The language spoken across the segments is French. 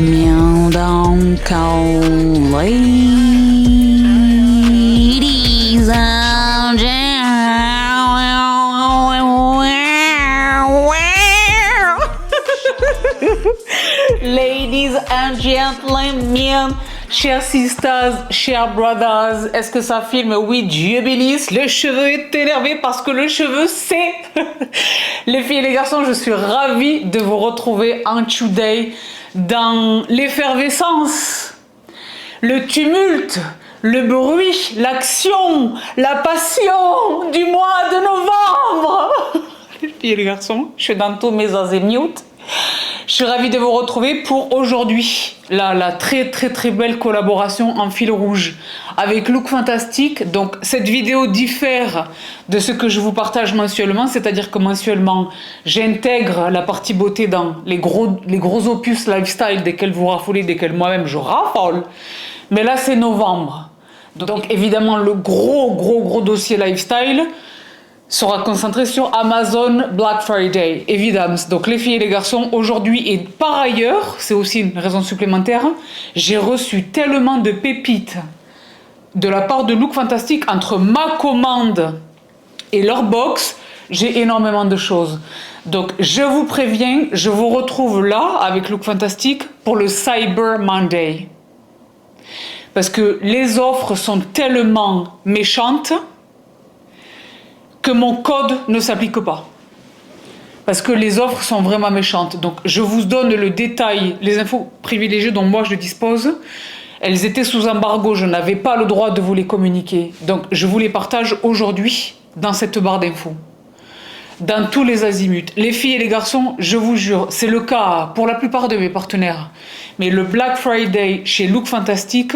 miens donc, ladies and Ladies and gentlemen, chers sisters, chers brothers, est-ce que ça filme? Oui, Dieu bénisse, le cheveu est énervé parce que le cheveu c'est... Les filles et les garçons, je suis ravie de vous retrouver en today dans l'effervescence, le tumulte, le bruit, l'action, la passion du mois de novembre. Les filles et les garçons, je suis dans tous mes azimuts. Je suis ravie de vous retrouver pour aujourd'hui la très belle collaboration en fil rouge avec Look Fantastic. Donc cette vidéo diffère de ce que je vous partage mensuellement, c'est-à-dire que mensuellement j'intègre la partie beauté dans les gros opus lifestyle desquels vous raffolez, desquels moi-même je raffole. Mais là c'est novembre, donc évidemment le gros dossier lifestyle sera concentré sur Amazon Black Friday, évidemment. Donc les filles et les garçons, aujourd'hui et par ailleurs, c'est aussi une raison supplémentaire, j'ai reçu tellement de pépites de la part de Look Fantastic entre ma commande et leur box, j'ai énormément de choses. Donc je vous préviens, je vous retrouve là avec Look Fantastic pour le Cyber Monday. Parce que les offres sont tellement méchantes que mon code ne s'applique pas. Parce que les offres sont vraiment méchantes. Donc je vous donne le détail, les infos privilégiées dont moi je dispose. Elles étaient sous embargo, je n'avais pas le droit de vous les communiquer. Donc je vous les partage aujourd'hui dans cette barre d'infos. Dans tous les azimuts. Les filles et les garçons, je vous jure, c'est le cas pour la plupart de mes partenaires. Mais le Black Friday chez Look Fantastic,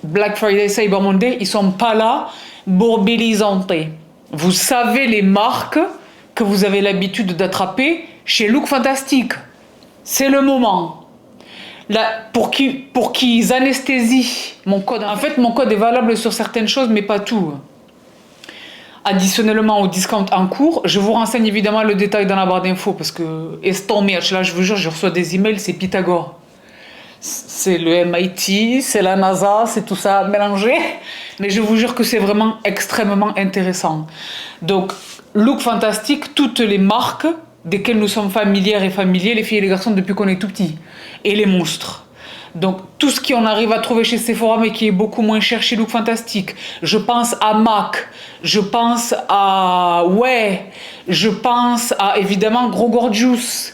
Black Friday, Cyber Monday, ils sont pas là, bourbilisante. Vous savez les marques que vous avez l'habitude d'attraper chez Look Fantastic. C'est le moment. Là, pour qu'ils anesthésient mon code. En fait, mon code est valable sur certaines choses, mais pas tout. Additionnellement au discount en cours, je vous renseigne évidemment le détail dans la barre d'infos, parce que là, je vous jure, je reçois des emails, c'est Pythagore. C'est le MIT, c'est la NASA, c'est tout ça mélangé. Mais je vous jure que c'est vraiment extrêmement intéressant. Donc, Look Fantastic, toutes les marques desquelles nous sommes familières et familiers, les filles et les garçons, depuis qu'on est tout petit. Et les monstres. Donc, tout ce qu'on arrive à trouver chez Sephora, mais qui est beaucoup moins cher chez Look Fantastic. Je pense à MAC, je pense à je pense à, évidemment, Gros Gorgeous.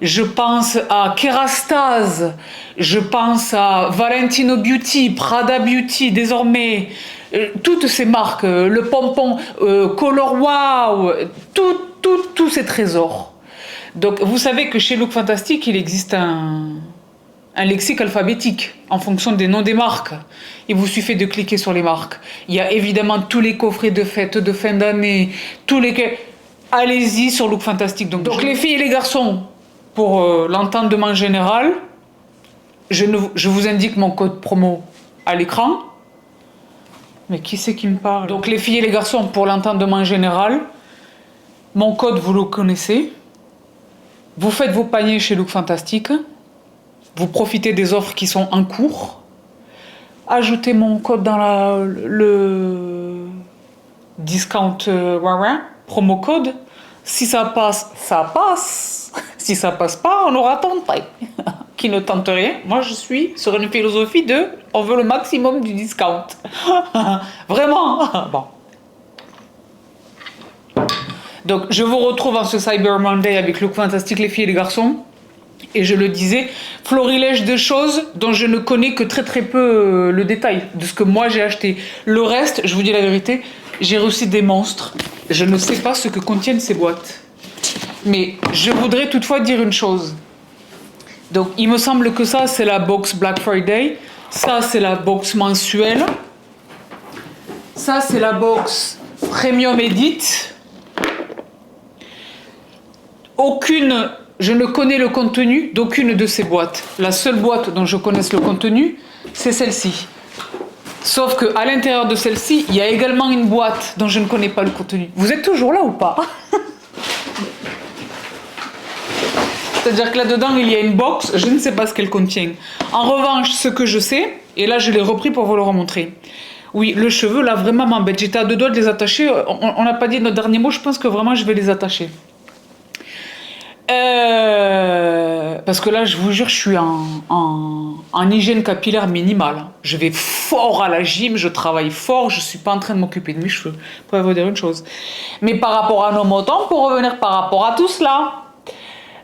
Je pense à Kerastase, je pense à Valentino Beauty, Prada Beauty, désormais, toutes ces marques, le pompon, Color Wow, tous ces trésors. Donc vous savez que chez Look Fantastic, il existe un lexique alphabétique en fonction des noms des marques. Il vous suffit de cliquer sur les marques. Il y a évidemment tous les coffrets de fêtes, de fin d'année, allez-y sur Look Fantastic. Donc les filles et les garçons, pour l'entendement général, je vous indique mon code promo à l'écran. Mais qui c'est qui me parle? Donc les filles et les garçons, pour l'entendement général, mon code vous le connaissez. Vous faites vos paniers chez Look Fantastic. Vous profitez des offres qui sont en cours. Ajoutez mon code dans le discount promo code. Si ça passe, ça passe. Si ça passe pas, on aura tenté. Qui ne tente rien. Moi, je suis sur une philosophie de on veut le maximum du discount. Vraiment. Bon. Donc, je vous retrouve en ce Cyber Monday avec Look Fantastic, les filles et les garçons. Et je le disais, florilège de choses dont je ne connais que très peu le détail de ce que moi j'ai acheté. Le reste, je vous dis la vérité, j'ai reçu des monstres. Je ne sais pas ce que contiennent ces boîtes. Mais je voudrais toutefois dire une chose. Donc, il me semble que ça, c'est la box Black Friday. Ça, c'est la box mensuelle. Ça, c'est la box Premium Edit. Je ne connais le contenu d'aucune de ces boîtes. La seule boîte dont je connaisse le contenu, c'est celle-ci. Sauf qu'à l'intérieur de celle-ci, il y a également une boîte dont je ne connais pas le contenu. Vous êtes toujours là ou pas? C'est-à-dire que là-dedans, il y a une box, je ne sais pas ce qu'elle contient. En revanche, ce que je sais, et là je l'ai repris pour vous le remontrer. Oui, le cheveu, là, vraiment m'embête. J'étais à deux doigts de les attacher. On n'a pas dit notre dernier mot, je pense que vraiment je vais les attacher. Parce que là, je vous jure, je suis en hygiène capillaire minimale. Je vais fort à la gym, je travaille fort, je suis pas en train de m'occuper de mes cheveux. Je pourrais vous dire une chose. Mais par rapport à nos montants, pour revenir par rapport à tout cela,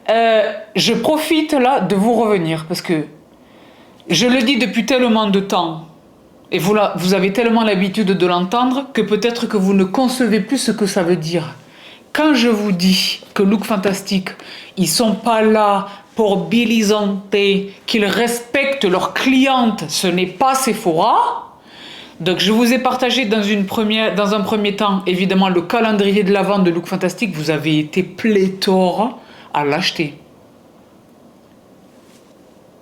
je profite là de vous revenir parce que je le dis depuis tellement de temps et vous avez tellement l'habitude de l'entendre que peut-être que vous ne concevez plus ce que ça veut dire. Quand je vous dis que Look Fantastic, ils sont pas là pour bilisanter, qu'ils respectent leurs clientes, ce n'est pas Sephora. Donc je vous ai partagé dans un premier temps, évidemment, le calendrier de l'Avent de Look Fantastic. Vous avez été pléthore à l'acheter.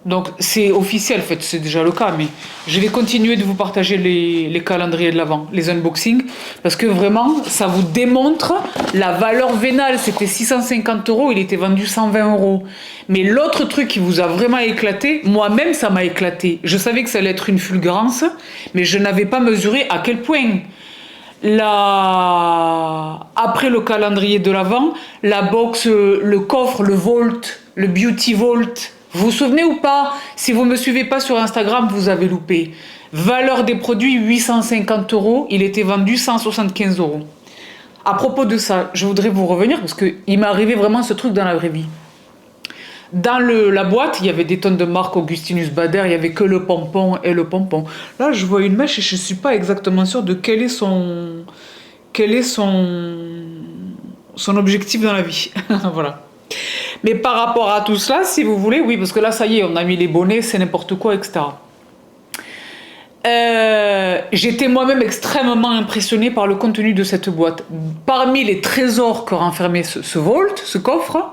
Donc c'est officiel, en fait, c'est déjà le cas, mais je vais continuer de vous partager les calendriers de l'Avent, les unboxings, parce que vraiment, ça vous démontre la valeur vénale. C'était 650 €, il était vendu 120 €. Mais l'autre truc qui vous a vraiment éclaté, moi-même, ça m'a éclaté. Je savais que ça allait être une fulgurance, mais je n'avais pas mesuré à quel point. Après le calendrier de l'Avent, la box, le coffre, le Vault, le Beauty Vault. Vous vous souvenez ou pas? Si vous ne me suivez pas sur Instagram, vous avez loupé. Valeur des produits, 850 €. Il était vendu 175 €. À propos de ça, je voudrais vous revenir parce qu'il m'est arrivé vraiment ce truc dans la vraie vie. Dans la boîte, il y avait des tonnes de marques Augustinus Bader, il n'y avait que le pompon et le pompon. Là, je vois une mèche et je ne suis pas exactement sûre de quel est son objectif dans la vie. Voilà. Mais par rapport à tout cela, si vous voulez, oui, parce que là, ça y est, on a mis les bonnets, c'est n'importe quoi, etc. J'étais moi-même extrêmement impressionnée par le contenu de cette boîte. Parmi les trésors que renfermait ce Vault, ce coffre,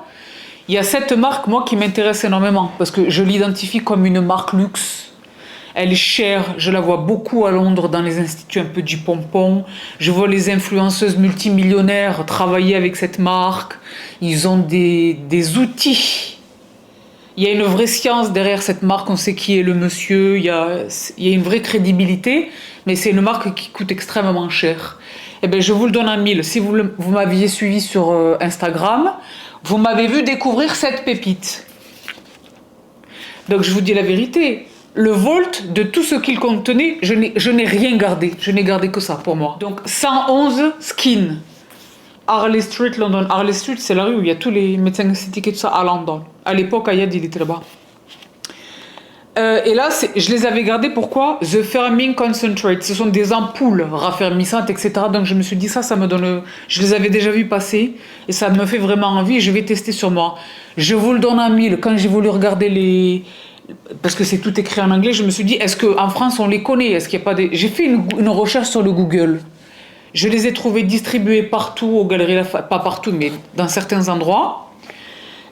il y a cette marque, moi, qui m'intéresse énormément, parce que je l'identifie comme une marque luxe. Elle est chère, je la vois beaucoup à Londres dans les instituts un peu du pompon. Je vois les influenceuses multimillionnaires travailler avec cette marque. Ils ont des outils. Il y a une vraie science derrière cette marque, on sait qui est le monsieur, il y a une vraie crédibilité, mais c'est une marque qui coûte extrêmement cher. Eh bien, je vous le donne en mille. Si vous m'aviez suivi sur Instagram, vous m'avez vu découvrir cette pépite. Donc je vous dis la vérité. Le Vault, de tout ce qu'il contenait, je n'ai rien gardé. Je n'ai gardé que ça pour moi. Donc 111 Skin. Harley Street, London. Harley Street, c'est la rue où il y a tous les médecins esthétiques et tout ça à London. À l'époque, Ayad, il était là-bas. Et là, je les avais gardés, pourquoi? The Firming Concentrate. Ce sont des ampoules raffermissantes, etc. Donc je me suis dit, ça me donne... Je les avais déjà vus passer et ça me fait vraiment envie et je vais tester sur moi. Je vous le donne en mille. Quand j'ai voulu regarder parce que c'est tout écrit en anglais, je me suis dit, est-ce qu'en France on les connaît? Est-ce qu'il y a pas des... J'ai fait une recherche sur le Google. Je les ai trouvés distribués partout aux Galeries Lafayette, pas partout, mais dans certains endroits.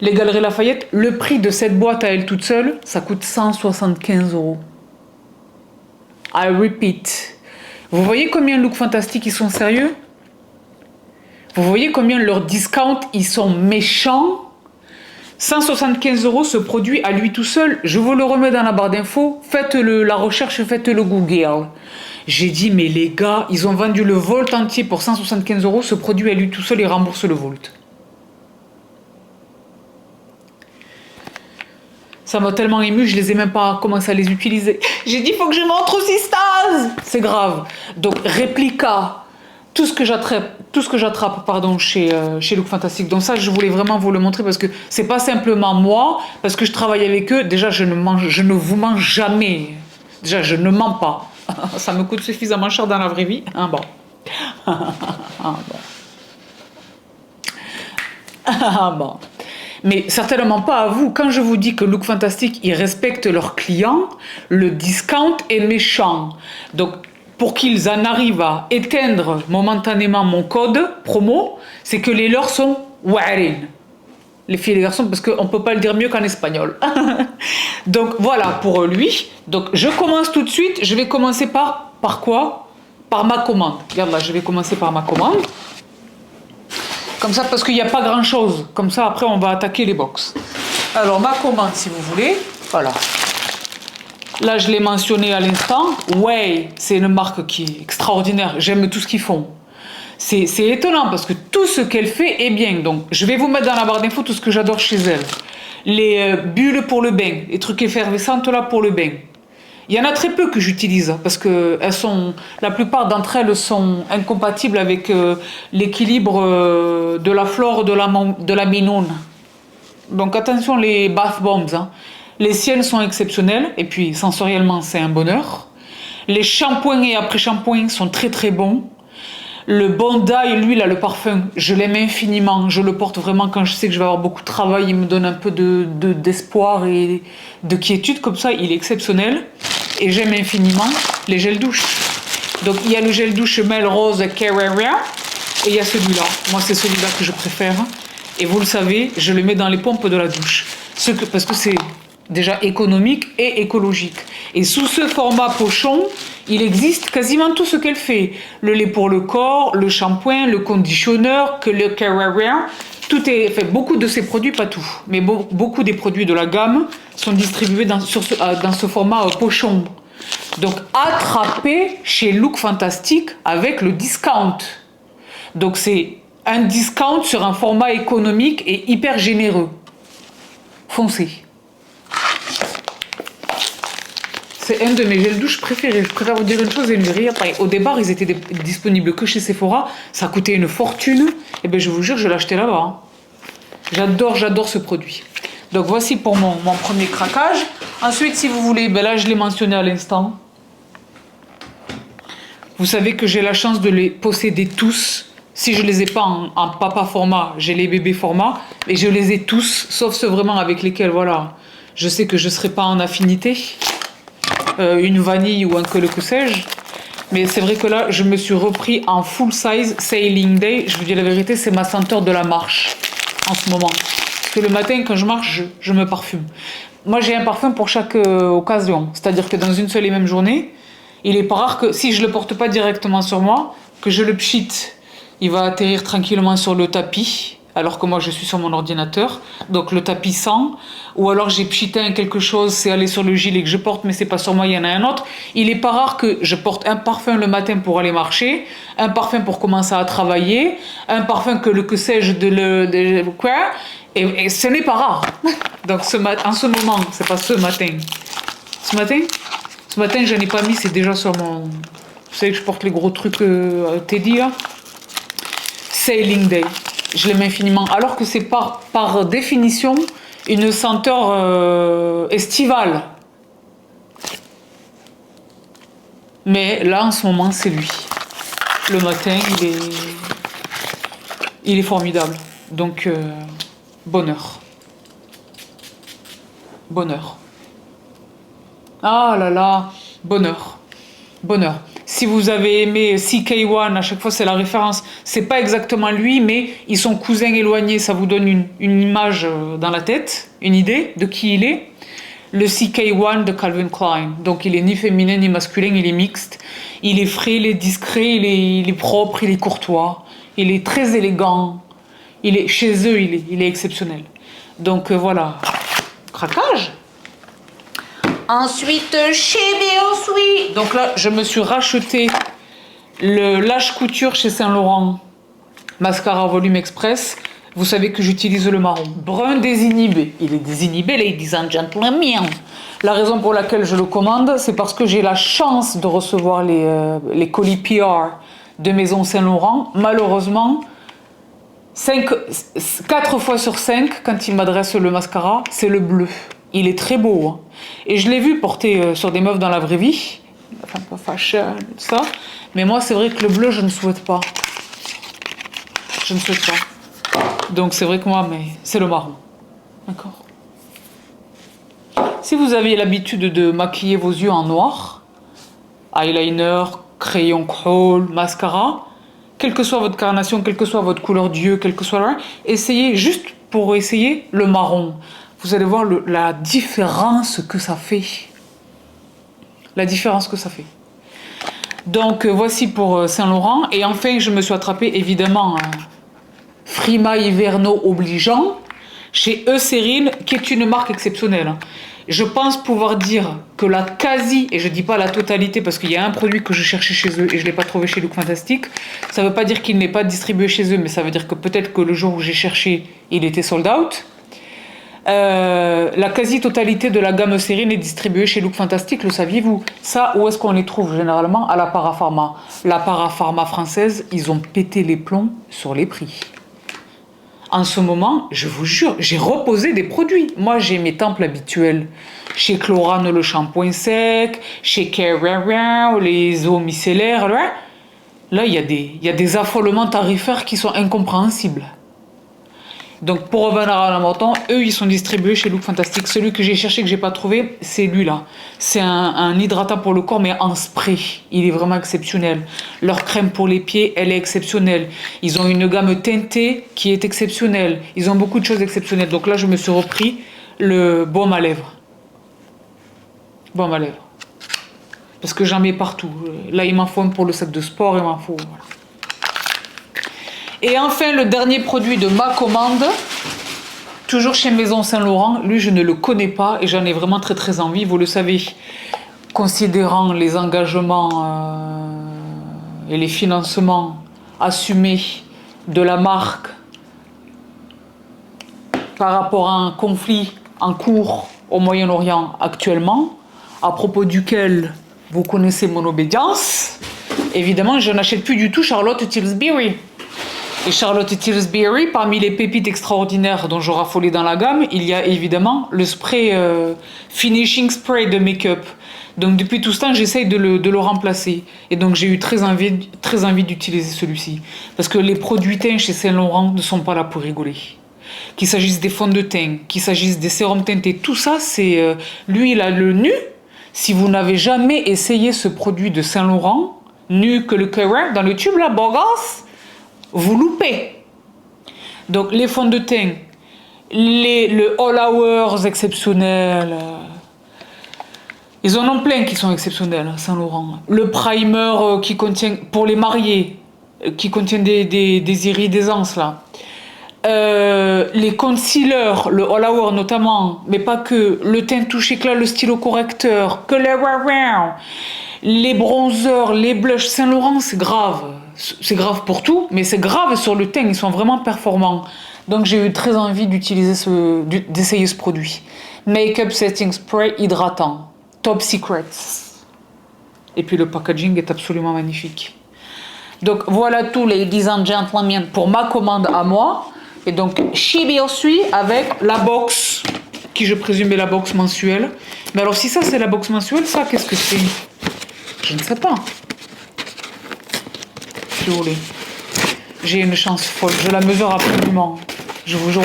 Les Galeries Lafayette, le prix de cette boîte à elle toute seule, ça coûte 175 €. I repeat. Vous voyez combien Look Fantastic ils sont sérieux? Vous voyez combien leurs discounts ils sont méchants? 175 € ce produit à lui tout seul, je vous le remets dans la barre d'infos, faites la recherche, faites le Google. J'ai dit, mais les gars, ils ont vendu le Vault entier pour 175 €, ce produit à lui tout seul, il rembourse le Vault. Ça m'a tellement ému, je les ai même pas commencé à les utiliser. J'ai dit, il faut que je montre au Sistaz. C'est grave. Donc, réplica. Tout ce que j'attrape chez Look Fantastic. Donc ça, je voulais vraiment vous le montrer parce que c'est pas simplement moi, parce que je travaille avec eux. Déjà, je ne vous mens jamais. Déjà, je ne mens pas. Ça me coûte suffisamment cher dans la vraie vie. Ah bon. Ah bon. Ah bon. Mais certainement pas à vous. Quand je vous dis que Look Fantastic, ils respectent leurs clients, le discount est méchant. Donc, pour qu'ils en arrivent à éteindre momentanément mon code promo, c'est que les leurs sont warin. Les filles et les garçons, parce qu'on ne peut pas le dire mieux qu'en espagnol. Donc voilà pour lui. Donc je commence tout de suite. Je vais commencer par quoi? Par ma commande. Regarde là, je vais commencer par ma commande. Comme ça, parce qu'il n'y a pas grand chose. Comme ça, après, on va attaquer les box. Alors, ma commande, si vous voulez, voilà. Là, je l'ai mentionné à l'instant. Way, c'est une marque qui est extraordinaire. J'aime tout ce qu'ils font. C'est étonnant parce que tout ce qu'elle fait est bien. Donc, je vais vous mettre dans la barre d'infos tout ce que j'adore chez elle. Les bulles pour le bain, les trucs effervescents là pour le bain. Il y en a très peu que j'utilise parce que la plupart d'entre elles sont incompatibles avec l'équilibre de la flore de la minone. Donc attention les bath bombs. Hein. Les siennes sont exceptionnelles et puis sensoriellement c'est un bonheur. Les shampoings et après-shampoings sont très très bons. Le Bondi, lui, là, le parfum, je l'aime infiniment. Je le porte vraiment quand je sais que je vais avoir beaucoup de travail. Il me donne un peu d'espoir et de quiétude. Comme ça, il est exceptionnel. Et j'aime infiniment les gels douche. Donc, il y a le gel douche Melrose Carrera. Et il y a celui-là. Moi, c'est celui-là que je préfère. Et vous le savez, je le mets dans les pompes de la douche. Parce que c'est déjà économique et écologique. Et sous ce format pochon, il existe quasiment tout ce qu'elle fait. Le lait pour le corps, le shampoing, le conditionneur, que le Carrera. Tout est fait. Beaucoup de ces produits, pas tout, mais beaucoup des produits de la gamme sont distribués dans ce format pochon. Donc attrapez chez Look Fantastic avec le discount. Donc c'est un discount sur un format économique et hyper généreux. Foncez. C'est un de mes gels douche préférés. Je préfère vous dire une chose et une rire. Au départ, ils étaient disponibles que chez Sephora. Ça coûtait une fortune. Et bien, je vous jure, je l'ai acheté là-bas. Hein. J'adore ce produit. Donc, voici pour mon premier craquage. Ensuite, si vous voulez, ben là, je l'ai mentionné à l'instant. Vous savez que j'ai la chance de les posséder tous. Si je ne les ai pas en papa format, j'ai les bébés format. Et je les ai tous, sauf ceux vraiment avec lesquels, voilà, je sais que je ne serai pas en affinité. Une vanille ou un que sais-je. Mais c'est vrai que là, je me suis repris en full size Sailing Day. Je vous dis la vérité, c'est ma senteur de la marche en ce moment. Parce que le matin, quand je marche, je me parfume. Moi, j'ai un parfum pour chaque occasion. C'est-à-dire que dans une seule et même journée, il est pas rare que si je le porte pas directement sur moi, que je le pchite. Il va atterrir tranquillement sur le tapis. Alors que moi je suis sur mon ordinateur, donc le tapis sent, ou alors j'ai pchité quelque chose, c'est allé sur le gilet que je porte, mais c'est pas sur moi, il y en a un autre. Il est pas rare que je porte un parfum le matin pour aller marcher, un parfum pour commencer à travailler, un parfum que sais-je quoi, et ce n'est pas rare. Donc en ce moment, c'est pas ce matin. Ce matin je n'ai pas mis, c'est déjà sur mon. Vous savez que je porte les gros trucs Teddy là. Sailing Day. Je l'aime infiniment. Alors que c'est par définition une senteur estivale. Mais là, en ce moment, c'est lui. Le matin, il est formidable. Donc, bonheur. Bonheur. Ah là là, bonheur. Bonheur. Si vous avez aimé CK1, à chaque fois c'est la référence. C'est pas exactement lui, mais ils sont cousins éloignés. Ça vous donne une image dans la tête, une idée de qui il est. Le CK1 de Calvin Klein. Donc il est ni féminin ni masculin, il est mixte. Il est frais, il est discret, il est propre, il est courtois. Il est très élégant. Chez eux, il est exceptionnel. Donc voilà. Craquage. Ensuite, chez Beosui. Donc là, je me suis racheté le Lâche Couture chez Saint-Laurent. Mascara volume express. Vous savez que j'utilise le marron. Brun désinhibé. Il est désinhibé, ladies and gentlemen. La raison pour laquelle je le commande, c'est parce que j'ai la chance de recevoir les colis PR de Maison Saint-Laurent. Malheureusement, 4 fois sur 5, quand il m'adresse le mascara, c'est le bleu. Il est très beau. Hein. Et je l'ai vu porter sur des meufs dans la vraie vie. Enfin, pas fashion, tout ça. Mais moi, c'est vrai que le bleu, je ne souhaite pas. Je ne souhaite pas. Donc, c'est vrai que moi, mais c'est le marron. D'accord. Si vous avez l'habitude de maquiller vos yeux en noir, eyeliner, crayon crawl, mascara, quelle que soit votre carnation, quelle que soit votre couleur d'yeux, quelle que soit la... essayez, juste pour essayer, le marron. Vous allez voir la différence que ça fait. La différence que ça fait. Donc, voici pour Saint-Laurent. Et enfin, je me suis attrapé, évidemment, Frima Hiverno obligeant, chez Eucérine, qui est une marque exceptionnelle. Je pense pouvoir dire que la quasi, et je dis pas la totalité parce qu'il y a un produit que je cherchais chez eux et je l'ai pas trouvé chez Look Fantastic, ça veut pas dire qu'il n'est pas distribué chez eux, mais ça veut dire que peut-être que le jour où j'ai cherché, il était sold out. La quasi-totalité de la gamme Eucérine est distribuée chez Look Fantastic, le saviez-vous? Ça, où est-ce qu'on les trouve généralement? À la Parapharma. La Parapharma française, ils ont pété les plombs sur les prix. En ce moment, je vous jure, j'ai reposé des produits. Moi, j'ai mes temples habituels. Chez Chlorane, le shampoing sec. Chez Care, les eaux micellaires. Là, il y a des affolements tarifaires qui sont incompréhensibles. Donc, pour revenir à la moto, eux, ils sont distribués chez Look Fantastic. Celui que j'ai cherché, que j'ai pas trouvé, c'est lui-là. C'est un hydratant pour le corps, mais en spray. Il est vraiment exceptionnel. Leur crème pour les pieds, elle est exceptionnelle. Ils ont une gamme teintée qui est exceptionnelle. Ils ont beaucoup de choses exceptionnelles. Donc là, je me suis repris le baume à lèvres. Baume à lèvres. Parce que j'en mets partout. Là, il m'en faut un pour le sac de sport, il m'en faut... Voilà. Et enfin, le dernier produit de ma commande, toujours chez Maison Saint-Laurent. Lui, je ne le connais pas et j'en ai vraiment très très envie. Vous le savez, considérant les engagements et les financements assumés de la marque par rapport à un conflit en cours au Moyen-Orient actuellement, à propos duquel vous connaissez mon obédience, évidemment, je n'achète plus du tout Charlotte Tilbury. Et Charlotte Tilbury, parmi les pépites extraordinaires dont je raffolais dans la gamme, il y a évidemment le spray finishing spray de make-up. Donc depuis tout ce temps, j'essaye de le remplacer. Et donc j'ai eu très envie d'utiliser celui-ci. Parce que les produits teints chez Saint-Laurent ne sont pas là pour rigoler. Qu'il s'agisse des fonds de teint, qu'il s'agisse des sérums teintés, tout ça, c'est l'huile à le nu. Si vous n'avez jamais essayé ce produit de Saint-Laurent, nu que le Current dans le tube, là, bogas, vous loupez. Donc les fonds de teint, le All Hours exceptionnel, ils en ont plein qui sont exceptionnels, Saint-Laurent. Le primer qui contient, pour les mariés, qui contient des iridescences là. Les concealers, le All Hour notamment, mais pas que, le teint touche éclat, le stylo correcteur, que les bronzers, les blushs, Saint-Laurent, c'est grave. C'est grave pour tout, mais c'est grave sur le teint, ils sont vraiment performants. Donc j'ai eu très envie d'essayer ce produit. Makeup Setting Spray hydratant, Top Secrets. Et puis le packaging est absolument magnifique. Donc voilà tout, ladies and gentlemen, pour ma commande à moi. Et donc Chibi suit avec la box, qui je présume est la box mensuelle. Mais alors si ça c'est la box mensuelle, ça qu'est-ce que c'est? Je ne sais pas. J'ai une chance folle, je la mesure absolument. Je vous jure.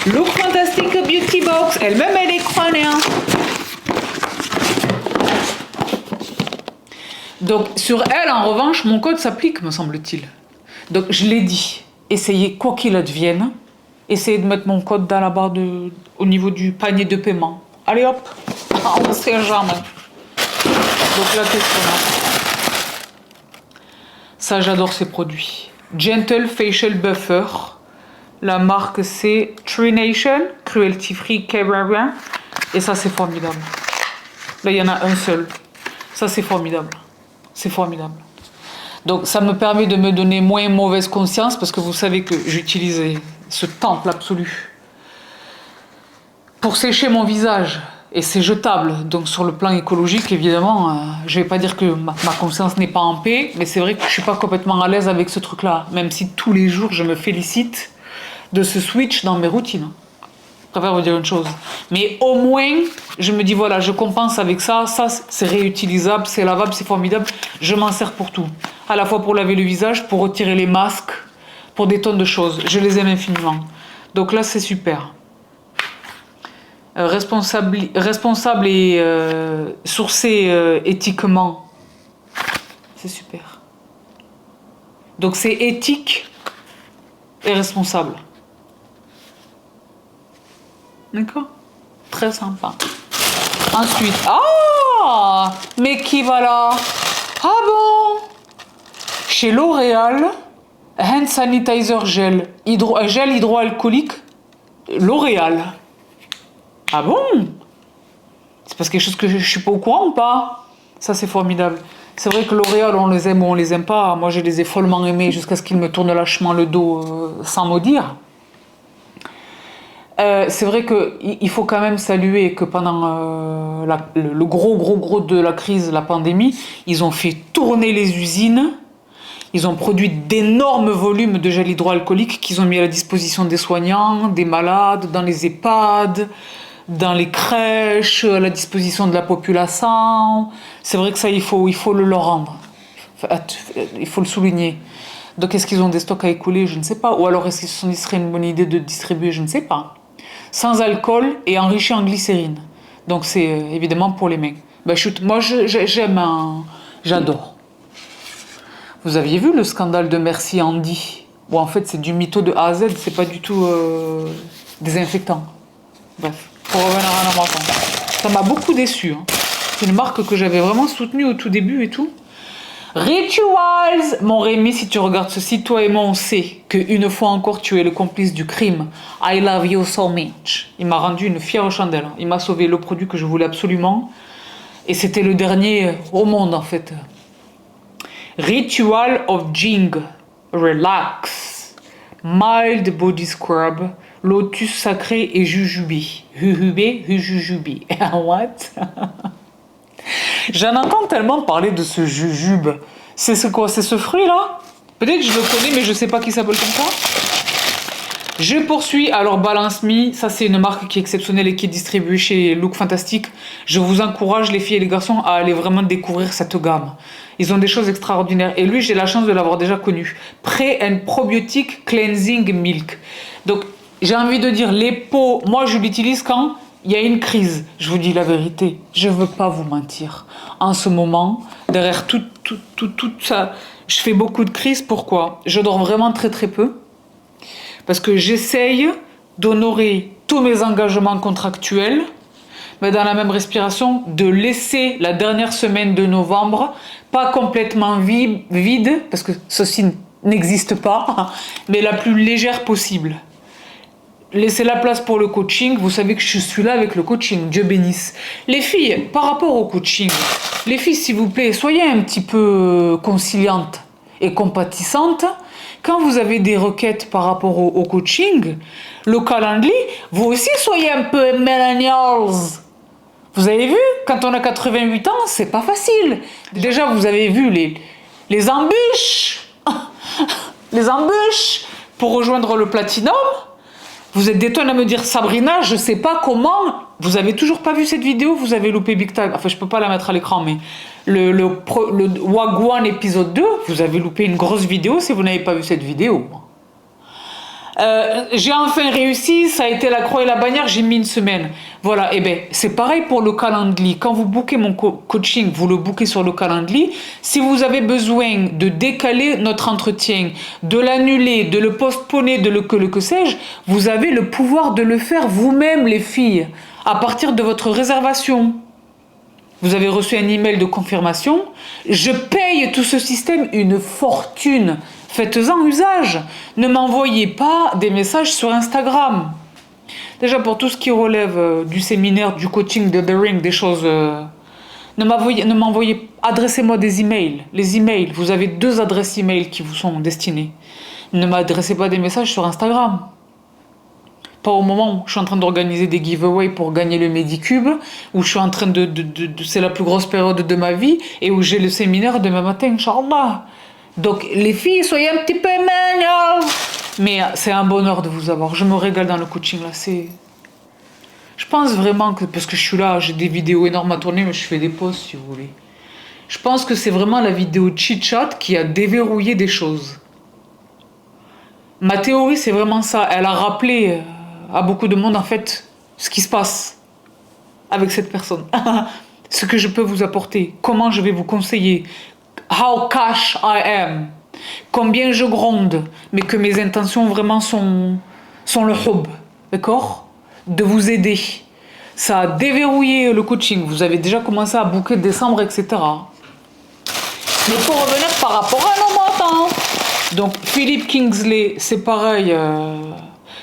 Look Fantastic Beauty Box, elle-même elle est crânéenne. Donc sur elle, en revanche, mon code s'applique, me semble-t-il. Donc je l'ai dit, essayez quoi qu'il advienne, essayez de mettre mon code dans la barre au niveau du panier de paiement. Allez hop, on ne sait jamais. Donc là, qu'est-ce qu'on a? Ça, j'adore ces produits. Gentle Facial Buffer. La marque, c'est Tree Nation, Cruelty Free Caribbean. Et ça, c'est formidable. Là, il y en a un seul. Ça, c'est formidable. C'est formidable. Donc, ça me permet de me donner moins mauvaise conscience parce que vous savez que j'utilise ce temple absolu pour sécher mon visage. Et c'est jetable, donc sur le plan écologique, évidemment, je vais pas dire que ma conscience n'est pas en paix, mais c'est vrai que je suis pas complètement à l'aise avec ce truc-là, même si tous les jours je me félicite de ce switch dans mes routines. Je préfère vous dire une chose. Mais au moins, je me dis, voilà, je compense avec ça, c'est réutilisable, c'est lavable, c'est formidable, je m'en sers pour tout. À la fois pour laver le visage, pour retirer les masques, pour des tonnes de choses. Je les aime infiniment. Donc là, c'est super. Responsable et sourcé éthiquement. C'est super. Donc c'est éthique et responsable. D'accord? Très sympa. Ensuite, ah! Mais qui va là? Ah bon? Chez L'Oréal, Hand sanitizer gel, gel hydroalcoolique, L'Oréal. Ah bon? C'est parce quelque chose que je suis pas au courant ou pas? Ça, c'est formidable. C'est vrai que L'Oréal, on les aime ou on les aime pas. Moi, je les ai follement aimés jusqu'à ce qu'ils me tournent lâchement le dos sans me dire. C'est vrai qu'il faut quand même saluer que pendant le gros de la crise, la pandémie, ils ont fait tourner les usines. Ils ont produit d'énormes volumes de gel hydroalcoolique qu'ils ont mis à la disposition des soignants, des malades, dans les EHPAD, dans les crèches, à la disposition de la population. C'est vrai que ça, il faut le leur rendre. Il faut le souligner. Donc, est-ce qu'ils ont des stocks à écouler? Je ne sais pas. Ou alors, est-ce qu'ils se sont dit que ce serait une bonne idée de distribuer? Je ne sais pas. Sans alcool et enrichi en glycérine. Donc, c'est évidemment pour les mains. Ben, moi, j'aime, j'adore. Vous aviez vu le scandale de Merci Andy? Bon, en fait, c'est du mytho de A à Z, c'est pas du tout désinfectant. Bref, pour revenir à la matin. Ça m'a beaucoup déçu. Hein. C'est une marque que j'avais vraiment soutenue au tout début et tout. Rituals! Mon Rémi, si tu regardes ceci, toi et moi, on sait qu'une fois encore, tu es le complice du crime. I love you so much. Il m'a rendu une fière chandelle. Il m'a sauvé le produit que je voulais absolument. Et c'était le dernier au monde, en fait. Ritual of Jing, Relax, Mild Body Scrub, Lotus Sacré et Jujubé. Jujubé. What? J'en entends tellement parler de ce jujube. C'est quoi? C'est ce fruit-là? Peut-être que je le connais, mais je sais pas qui s'appelle comme ça. Je poursuis. Alors, Balance Me, ça c'est une marque qui est exceptionnelle et qui est distribuée chez Look Fantastic. Je vous encourage, les filles et les garçons, à aller vraiment découvrir cette gamme. Ils ont des choses extraordinaires. Et lui, j'ai la chance de l'avoir déjà connu. Pre and Probiotic Cleansing Milk. Donc, j'ai envie de dire, les pots, moi je l'utilise quand il y a une crise. Je vous dis la vérité, je veux pas vous mentir. En ce moment, derrière tout ça, je fais beaucoup de crises. Pourquoi? Je dors vraiment très peu. Parce que j'essaye d'honorer tous mes engagements contractuels, mais dans la même respiration, de laisser la dernière semaine de novembre pas complètement vide, parce que ceci n'existe pas, mais la plus légère possible. Laissez la place pour le coaching. Vous savez que je suis là avec le coaching, Dieu bénisse. Les filles, par rapport au coaching, les filles, s'il vous plaît, soyez un petit peu conciliantes et compatissantes. Quand vous avez des requêtes par rapport au coaching, le calendrier, vous aussi soyez un peu millennials. Vous avez vu, quand on a 88 ans, c'est pas facile. Déjà, vous avez vu les embûches. Les embûches pour rejoindre le platinum. Vous êtes des tonnes à me dire, Sabrina, je sais pas comment. Vous avez toujours pas vu cette vidéo, vous avez loupé Big Time. Enfin, je peux pas la mettre à l'écran, mais le Wagwan épisode 2, vous avez loupé une grosse vidéo si vous n'avez pas vu cette vidéo. J'ai enfin réussi, ça a été la croix et la bannière, j'ai mis une semaine. Voilà, et bien c'est pareil pour le calendrier. Quand vous bookez mon coaching, vous le bookez sur le calendrier. Si vous avez besoin de décaler notre entretien, de l'annuler, de le postponer, que sais-je, vous avez le pouvoir de le faire vous-même, les filles, à partir de votre réservation. Vous avez reçu un email de confirmation. Je paye tout ce système une fortune. Faites-en usage. Ne m'envoyez pas des messages sur Instagram. Déjà, pour tout ce qui relève du séminaire, du coaching, de The Ring, des choses... ne m'envoyez... Adressez-moi des emails. Les emails, vous avez 2 adresses email qui vous sont destinées. Ne m'adressez pas des messages sur Instagram. Pas au moment où je suis en train d'organiser des giveaways pour gagner le Medicube, où je suis en train c'est la plus grosse période de ma vie, et où j'ai le séminaire demain matin, Inch'Allah. Donc, les filles, soyez un petit peu mignonnes. Mais c'est un bonheur de vous avoir. Je me régale dans le coaching, là. Je pense vraiment que, parce que je suis là, j'ai des vidéos énormes à tourner, mais je fais des pauses, si vous voulez. Je pense que c'est vraiment la vidéo chit-chat qui a déverrouillé des choses. Ma théorie, c'est vraiment ça. Elle a rappelé à beaucoup de monde, en fait, ce qui se passe avec cette personne. Ce que je peux vous apporter. Comment je vais vous conseiller. How cash I am. Combien je gronde. Mais que mes intentions vraiment sont le hub. D'accord? De vous aider. Ça a déverrouillé le coaching. Vous avez déjà commencé à booker décembre, etc. Mais pour revenir par rapport à nos montants, Donc Philip Kingsley, c'est pareil.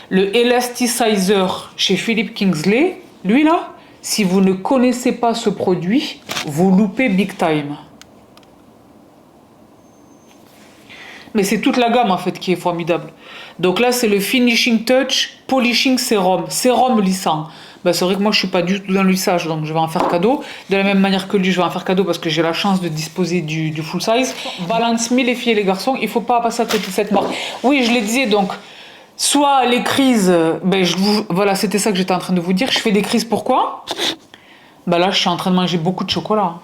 Le Elasticizer chez Philip Kingsley, lui là, si vous ne connaissez pas ce produit, vous loupez big time. Mais c'est toute la gamme en fait qui est formidable. Donc là, c'est le Finishing Touch Polishing Serum. Sérum lissant. Ben, c'est vrai que moi, je suis pas du tout dans le lissage, donc je vais en faire cadeau. De la même manière que lui, je vais en faire cadeau parce que j'ai la chance de disposer du full size. Balance Me, les filles et les garçons, il faut pas passer à côté de cette marque. Oui, je le disais, donc, soit les crises, ben, voilà, c'était ça que j'étais en train de vous dire. Je fais des crises, pourquoi? Ben là, je suis en train de manger beaucoup de chocolat.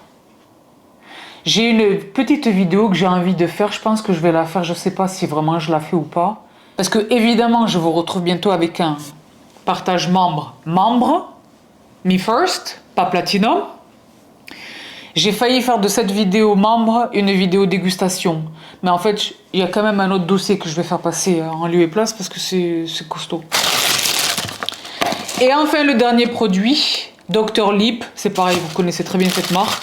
J'ai une petite vidéo que j'ai envie de faire, je pense que je vais la faire, je sais pas si vraiment je la fais ou pas. Parce que évidemment, je vous retrouve bientôt avec un partage membre, me first, pas platinum. J'ai failli faire de cette vidéo membre une vidéo dégustation. Mais en fait, il y a quand même un autre dossier que je vais faire passer en lieu et place parce que c'est costaud. Et enfin, le dernier produit, Dr. Lip, c'est pareil, vous connaissez très bien cette marque.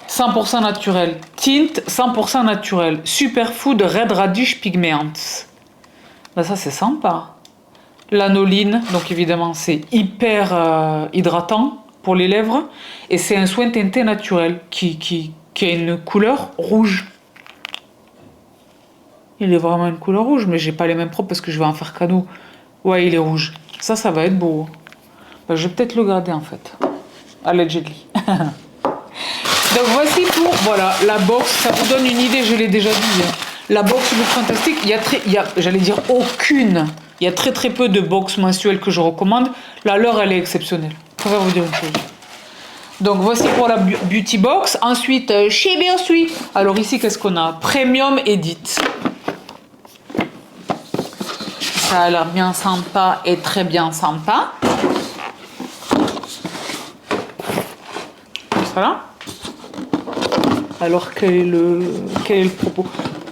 100% naturel. Tint 100% naturel. Superfood Red Radish Pigments. Ben ça, c'est sympa. L'anoline, donc évidemment, c'est hyper hydratant pour les lèvres. Et c'est un soin teinté naturel qui a une couleur rouge. Il est vraiment une couleur rouge, mais j'ai pas les mêmes propres parce que je vais en faire cadeau. Ouais, il est rouge. Ça va être beau. Ben, je vais peut-être le garder en fait. Allegedly. Donc voici pour, voilà, la box, ça vous donne une idée, je l'ai déjà dit. La box Look Fantastic, j'allais dire aucune, il y a très très peu de box mensuelles que je recommande. La leur, elle est exceptionnelle. Je vais vous dire une chose. Donc voici pour la beauty box. Ensuite, chez Beursuit. Alors ici, qu'est-ce qu'on a? Premium Edit. Ça a l'air bien sympa et très bien sympa. Voilà. Alors, quel est le propos?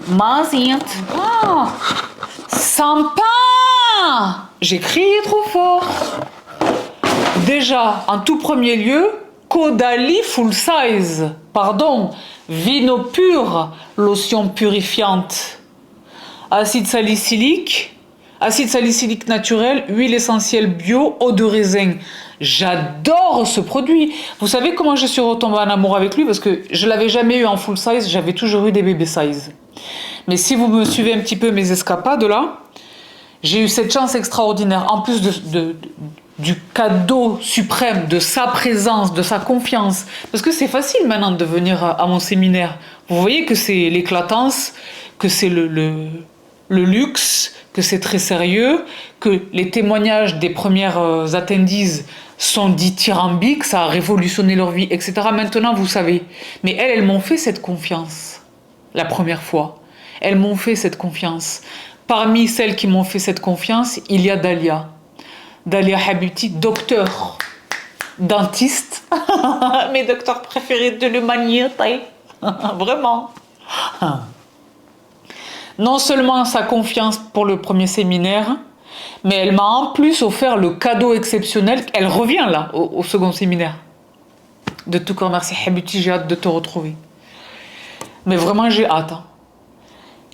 Mazinte. Ah, sympa! J'ai crié trop fort. Déjà, en tout premier lieu, Caudalie full size. Pardon, Vino pur, lotion purifiante. Acide salicylique naturel, huile essentielle bio, eau de raisin. J'adore ce produit. Vous savez comment je suis retombée en amour avec lui? Parce que je l'avais jamais eu en full size, j'avais toujours eu des bébés size. Mais si vous me suivez un petit peu mes escapades là, j'ai eu cette chance extraordinaire. En plus du cadeau suprême, de sa présence, de sa confiance. Parce que c'est facile maintenant de venir à mon séminaire. Vous voyez que c'est l'éclatance, que c'est le luxe, que c'est très sérieux, que les témoignages des premières attendees sont dithyrambiques, ça a révolutionné leur vie, etc. Maintenant, vous savez. Mais elles m'ont fait cette confiance, la première fois. Elles m'ont fait cette confiance. Parmi celles qui m'ont fait cette confiance, il y a Dalia. Dalia Habibti, docteur, dentiste, mes docteurs préférés de l'humanité. Vraiment. Non seulement sa confiance pour le premier séminaire, mais elle m'a en plus offert le cadeau exceptionnel. Elle revient là, au second séminaire. De tout cœur, merci Habibti, j'ai hâte de te retrouver. Mais vraiment, j'ai hâte. Hein.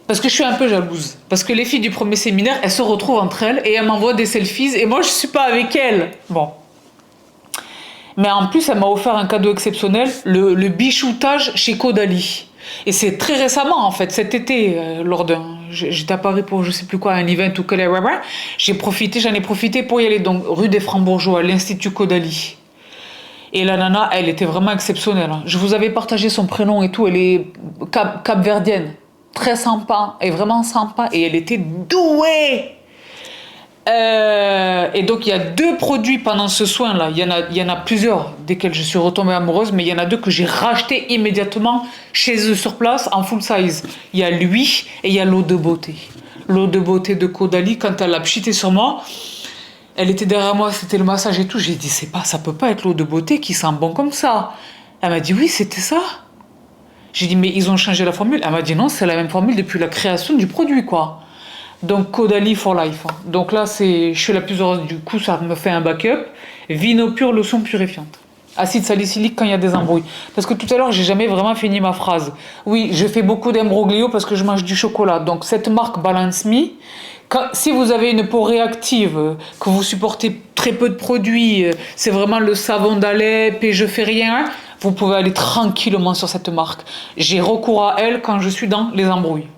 Parce que je suis un peu jalouse. Parce que les filles du premier séminaire, elles se retrouvent entre elles et elles m'envoient des selfies et moi, je ne suis pas avec elles. Bon. Mais en plus, elle m'a offert un cadeau exceptionnel, le bichoutage chez Caudalie. Et c'est très récemment, en fait, cet été, lors d'un... J'étais à Paris pour je sais plus quoi, un event ou quel... j'en ai profité pour y aller, donc, rue des Francs-Bourgeois, à l'Institut Caudalie. Et la nana, elle était vraiment exceptionnelle. Je vous avais partagé son prénom et tout, elle est capverdienne. Très sympa, et vraiment sympa, et elle était douée. Et donc il y a 2 produits pendant ce soin là, il y en a plusieurs desquels je suis retombée amoureuse, mais il y en a 2 que j'ai rachetés immédiatement chez eux sur place en full size. Il y a lui et il y a l'eau de beauté. L'eau de beauté de Caudalie, quand elle a pchité sur moi, elle était derrière moi, c'était le massage et tout, j'ai dit ça peut pas être l'eau de beauté qui sent bon comme ça. Elle m'a dit oui, c'était ça. J'ai dit mais ils ont changé la formule. Elle m'a dit non, c'est la même formule depuis la création du produit quoi. Donc Caudalie for life. Donc là, je suis la plus heureuse. Du coup, ça me fait un backup. Vino pur, lotion purifiante. Acide salicylique quand il y a des embrouilles. Parce que tout à l'heure, j'ai jamais vraiment fini ma phrase. Oui, je fais beaucoup d'imbroglio parce que je mange du chocolat. Donc cette marque Balance Me, si vous avez une peau réactive, que vous supportez très peu de produits, c'est vraiment le savon d'Alep et je fais rien, vous pouvez aller tranquillement sur cette marque. J'ai recours à elle quand je suis dans les embrouilles.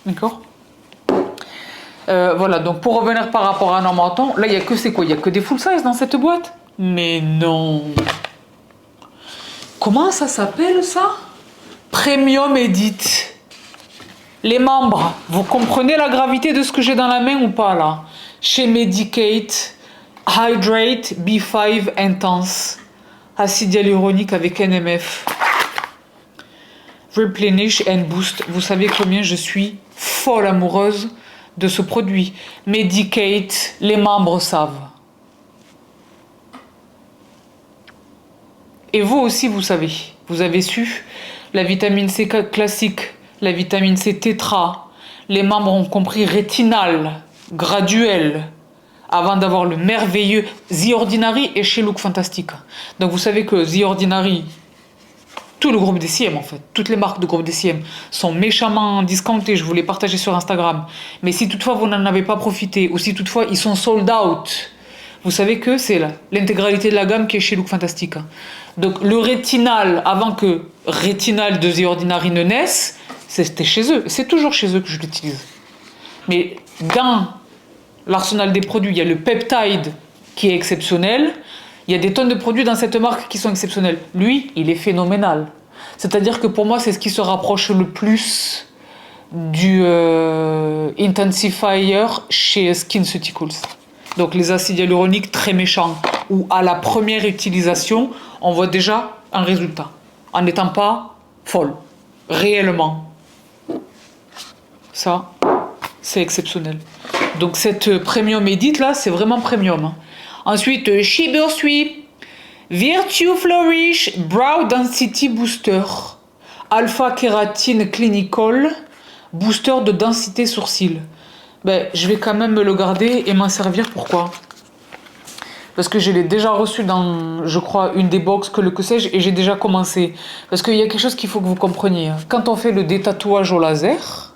D'accord? Voilà, donc pour revenir par rapport à Normanton, là il y a que c'est quoi? Il y a que des full size dans cette boîte? Mais non. Comment ça s'appelle ça? Premium Edit. Les membres, vous comprenez la gravité de ce que j'ai dans la main ou pas là? Chez Medicate, Hydrate B5 Intense, acide hyaluronique avec NMF. Replenish and Boost. Vous savez combien je suis folle amoureuse de ce produit. Medicate, les membres savent. Et vous aussi, vous savez. Vous avez su la vitamine C classique, la vitamine C tétra. Les membres ont compris rétinal, graduel, avant d'avoir le merveilleux The Ordinary et chez Look Fantastic. Donc vous savez que The Ordinary, tout le groupe DCM en fait, toutes les marques de groupe DCM sont méchamment discountées, je vous les partageais sur Instagram. Mais si toutefois vous n'en avez pas profité, ou si toutefois ils sont sold out, vous savez que c'est l'intégralité de la gamme qui est chez Look Fantastic. Donc le rétinal, avant que rétinal de The Ordinary ne naisse, c'était chez eux. C'est toujours chez eux que je l'utilise. Mais dans l'arsenal des produits, il y a le peptide qui est exceptionnel. Il y a des tonnes de produits dans cette marque qui sont exceptionnels. Lui, il est phénoménal. C'est-à-dire que pour moi, c'est ce qui se rapproche le plus du intensifier chez SkinCeuticals. Donc les acides hyaluroniques très méchants, où à la première utilisation, on voit déjà un résultat, en n'étant pas folle, réellement. Ça, c'est exceptionnel. Donc cette Premium Edit là, c'est vraiment premium. Ensuite, Shibursui, Virtue Flourish Brow Density Booster, Alpha Kératine Clinical, booster de densité sourcil. Ben, je vais quand même me le garder et m'en servir. Pourquoi? Parce que je l'ai déjà reçu dans, je crois, une des box, que sais-je, et j'ai déjà commencé. Parce qu'il y a quelque chose qu'il faut que vous compreniez. Quand on fait le détatouage au laser,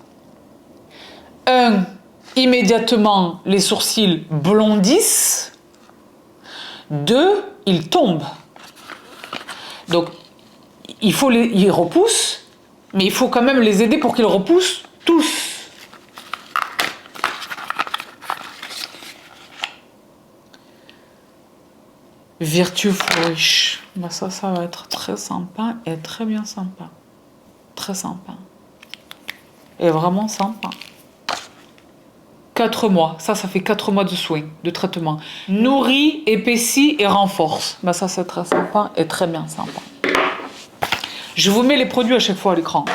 immédiatement, les sourcils blondissent. 2, ils tombent. Donc, ils repoussent, mais il faut quand même les aider pour qu'ils repoussent tous. Virtue Flourish. Ben ça va être très sympa et très bien sympa. Très sympa. Et vraiment sympa. 4 mois. Ça fait 4 mois de soins, de traitement. Nourrit, épaissit et renforce. Ben ça, c'est très sympa et très bien sympa. Je vous mets les produits à chaque fois à l'écran.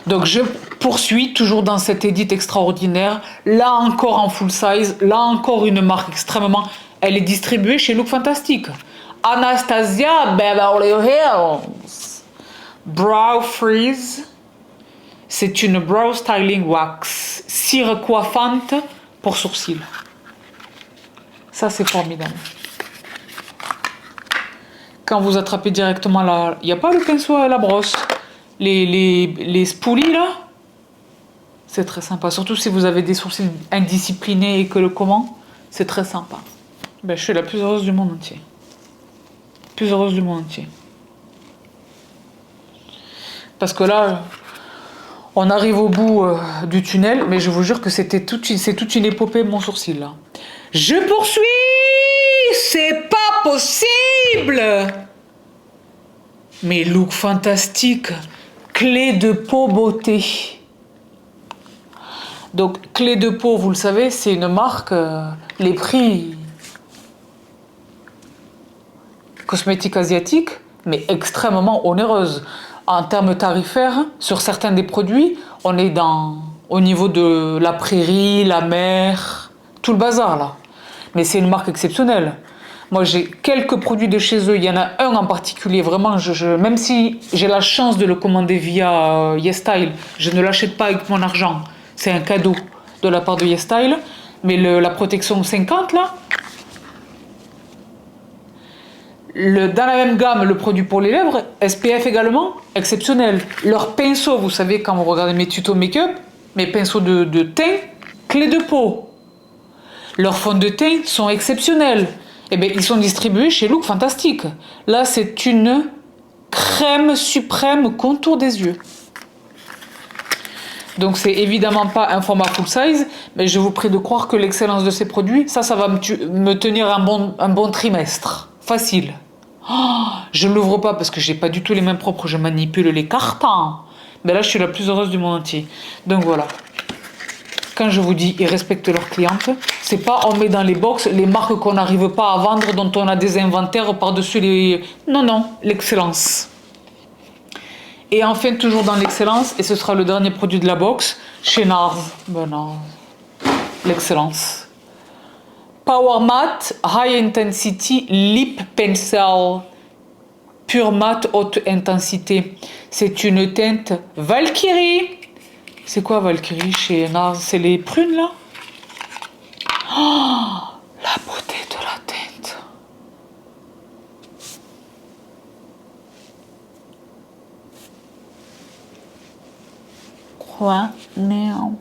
Donc, je poursuis toujours dans cette édite extraordinaire. Là encore en full size. Là encore une marque extrêmement... Elle est distribuée chez Look Fantastic. Anastasia Beverly Hills. Brow Freeze. C'est une brow styling wax. Cire coiffante pour sourcils. Ça, c'est formidable. Quand vous attrapez directement la... Il n'y a pas le pinceau à la brosse. Les spoolie, là. C'est très sympa. Surtout si vous avez des sourcils indisciplinés et que le comment. C'est très sympa. Ben, je suis la plus heureuse du monde entier. Plus heureuse du monde entier. Parce que là, on arrive au bout du tunnel, mais je vous jure que c'est toute une épopée, mon sourcil, là. Je poursuis! C'est pas possible! Mais Look Fantastic, clé de peau beauté. Donc, clé de peau, vous le savez, c'est une marque, les prix... cosmétique asiatique, mais extrêmement onéreuse. En termes tarifaires, sur certains des produits, on est au niveau de la prairie, la mer, tout le bazar là. Mais c'est une marque exceptionnelle. Moi, j'ai quelques produits de chez eux. Il y en a un en particulier, vraiment, même si j'ai la chance de le commander via YesStyle, je ne l'achète pas avec mon argent. C'est un cadeau de la part de YesStyle. Mais la protection 50 là, Dans la même gamme, le produit pour les lèvres, SPF également, exceptionnel. Leur pinceau, vous savez, quand vous regardez mes tutos make-up, mes pinceaux de teint, clé de peau. Leurs fonds de teint sont exceptionnels. Eh bien, ils sont distribués chez Look Fantastic. Là, c'est une crème suprême contour des yeux. Donc, c'est évidemment pas un format full size, mais je vous prie de croire que l'excellence de ces produits, ça va me tenir un bon trimestre. Facile. Oh, je ne l'ouvre pas parce que j'ai pas du tout les mains propres, je manipule les cartons. Mais là, je suis la plus heureuse du monde entier. Donc voilà. Quand je vous dis ils respectent leurs clientes, c'est pas on met dans les box les marques qu'on n'arrive pas à vendre, dont on a des inventaires par-dessus les... Non, non, l'excellence. Et enfin, toujours dans l'excellence, et ce sera le dernier produit de la box, chez NARS. Ben non, l'excellence. Power Matte High Intensity Lip Pencil. Pure matte haute intensité. C'est une teinte Valkyrie. C'est quoi Valkyrie chez NARS? C'est les prunes là? Oh, la beauté de la teinte. Quoi? Non.